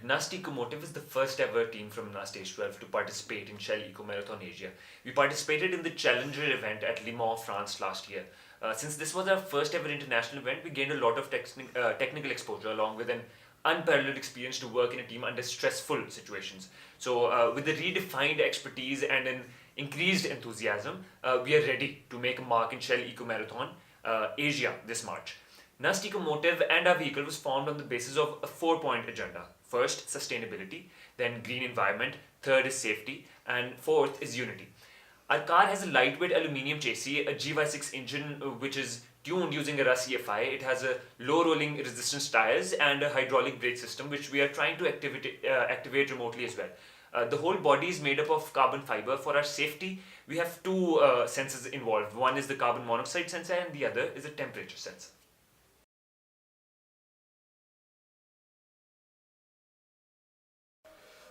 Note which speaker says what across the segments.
Speaker 1: NUST Ecomotive is the first ever team from NUST Stage 12 to participate in Shell Eco Marathon Asia. We participated in the Challenger event at Le Mans, France last year. Since this was our first ever international event, we gained a lot of technical exposure along with an unparalleled experience to work in a team under stressful situations. So, with the redefined expertise and an increased enthusiasm, we are ready to make a mark in Shell Eco Marathon Asia this March. NUST Ecomotive and our vehicle was formed on the basis of a 4 point agenda. First, sustainability, then green environment, third is safety, and fourth is unity. Our car has a lightweight aluminium chassis, a GY6 engine which is tuned using a RUS EFI. It has a low rolling resistance tires and a hydraulic brake system which we are trying to activate remotely as well. The whole body is made up of carbon fiber. For our safety, we have two sensors involved. One is the carbon monoxide sensor and the other is a temperature sensor.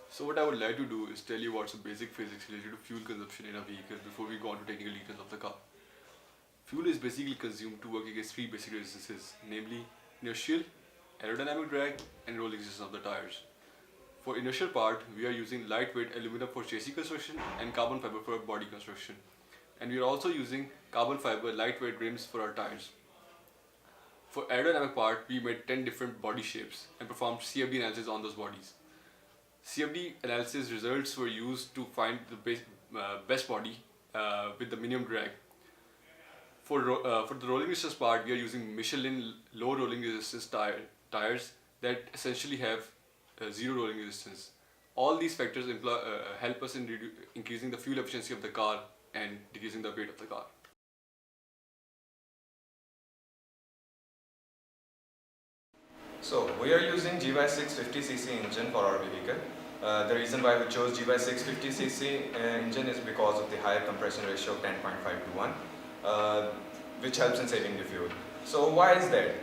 Speaker 2: So what I would like to do is tell you about some basic physics related to fuel consumption in a vehicle before we go on to technical details of the car. Fuel is basically consumed to work against three basic resistances, namely inertial, aerodynamic drag, and rolling resistance of the tires. For inertial part, we are using lightweight aluminum for chassis construction and carbon fiber for body construction. And we are also using carbon fiber lightweight rims for our tires. For aerodynamic part, we made 10 different body shapes and performed CFD analysis on those bodies. CFD analysis results were used to find the best body with the minimum drag. For the rolling resistance part, we are using Michelin low rolling resistance tires that essentially have zero rolling resistance. All these factors help us in increasing the fuel efficiency of the car and decreasing the weight of the car.
Speaker 3: So we are using GY6 50cc engine for our vehicle. The reason why we chose GY6 50cc engine is because of the higher compression ratio of 10.5 to 1, which helps in saving the fuel. So why is that?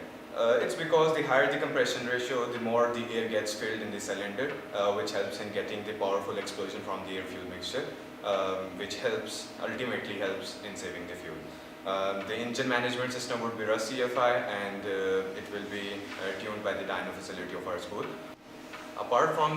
Speaker 3: It's because the higher the compression ratio, the more the air gets filled in the cylinder, which helps in getting the powerful explosion from the air-fuel mixture, which ultimately helps in saving the fuel. The engine management system would be RUS EFI, and it will be tuned by the dyno facility of our school. Apart from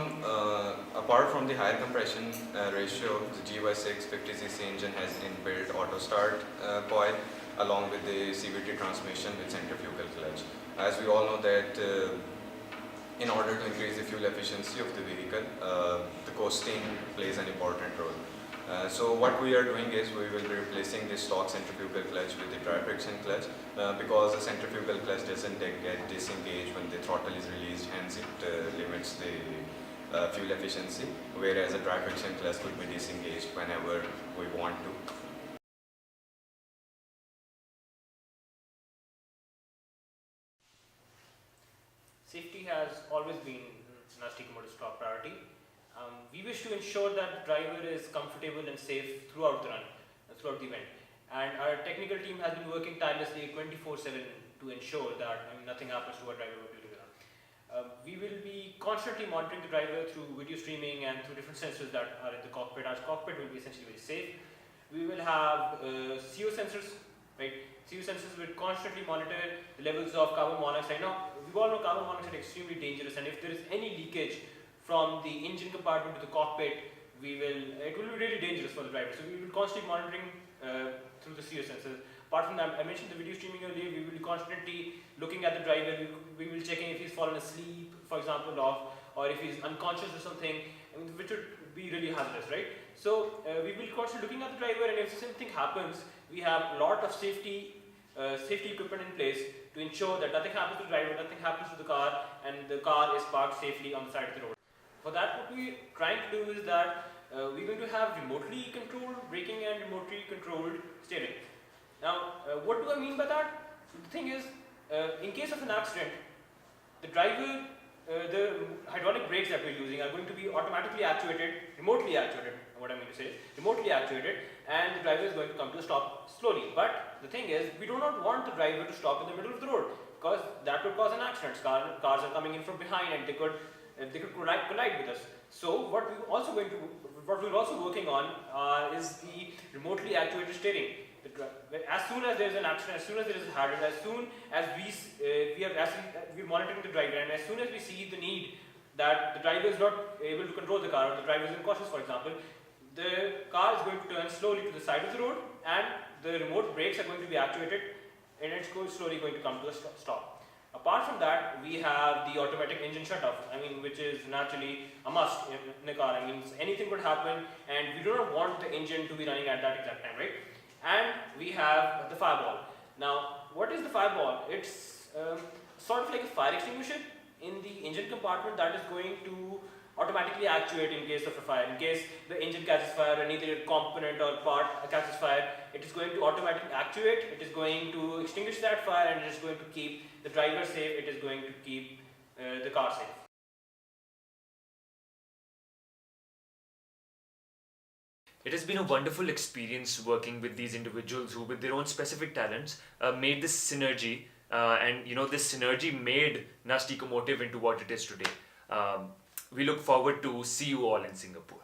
Speaker 3: the higher compression ratio, the GY6 50cc engine has inbuilt auto start coil along with the CVT transmission with centrifugal clutch. As we all know that in order to increase the fuel efficiency of the vehicle, the coasting plays an important role. So what we are doing is we will be replacing the stock centrifugal clutch with the dry friction clutch because the centrifugal clutch doesn't get disengaged when the throttle is released, hence it limits the fuel efficiency, whereas a dry friction clutch could be disengaged whenever we want to.
Speaker 4: Safety has always been NUST Ecomotive's top priority. We wish to ensure that the driver is comfortable and safe throughout the run, throughout the event. And our technical team has been working tirelessly 24/7 to ensure that nothing happens to our driver during the run. We will be constantly monitoring the driver through video streaming and through different sensors that are in the cockpit. Our cockpit will be essentially very safe. We will have CO sensors, right? CO sensors will constantly monitor the levels of carbon monoxide. Now, we all know carbon monoxide is extremely dangerous, and if there is any leakage from the engine compartment to the cockpit, it will be really dangerous for the driver. So we will constantly monitoring through the CO sensors. Apart from that, I mentioned the video streaming earlier. We will be constantly looking at the driver. We will checking if he's fallen asleep, for example, or if he's unconscious or something, which would be really hazardous, right? So we will constantly looking at the driver, and if something happens, we have a lot of safety equipment in place to ensure that nothing happens to the driver, nothing happens to the car, and the car is parked safely on the side of the road. For that, what we're trying to do is that we're going to have remotely controlled braking and remotely controlled steering. Now, what do I mean by that? The thing is, in case of an accident, the driver, the hydraulic brakes that we're using are going to be automatically actuated, remotely actuated, what I mean to say, remotely actuated, and the driver is going to come to a stop slowly. But the thing is, we do not want the driver to stop in the middle of the road because that would cause an accident. Cars are coming in from behind and they could collide with us. So what we're also working on is the remotely actuated steering. As soon as there is an accident, as soon as there is a hazard, as soon as we're monitoring the driver, and as soon as we see the need that the driver is not able to control the car, or the driver is incautious, for example, the car is going to turn slowly to the side of the road, and the remote brakes are going to be activated, and it's slowly going to come to a stop. Apart from that, we have the automatic engine shutoff, which is naturally a must in a car. Anything could happen, and we do not want the engine to be running at that exact time, right? And we have the fireball. Now, what is the fireball? It's sort of like a fire extinguisher in the engine compartment that is going to automatically actuate in case of a fire. In case the engine catches fire, or either a component or part catches fire, it is going to automatically actuate, it is going to extinguish that fire, and it is going to keep the driver safe, it is going to keep the car safe.
Speaker 1: It has been a wonderful experience working with these individuals who, with their own specific talents, made this synergy, and this synergy made NAS Tecomotive into what it is today. We look forward to see you all in Singapore.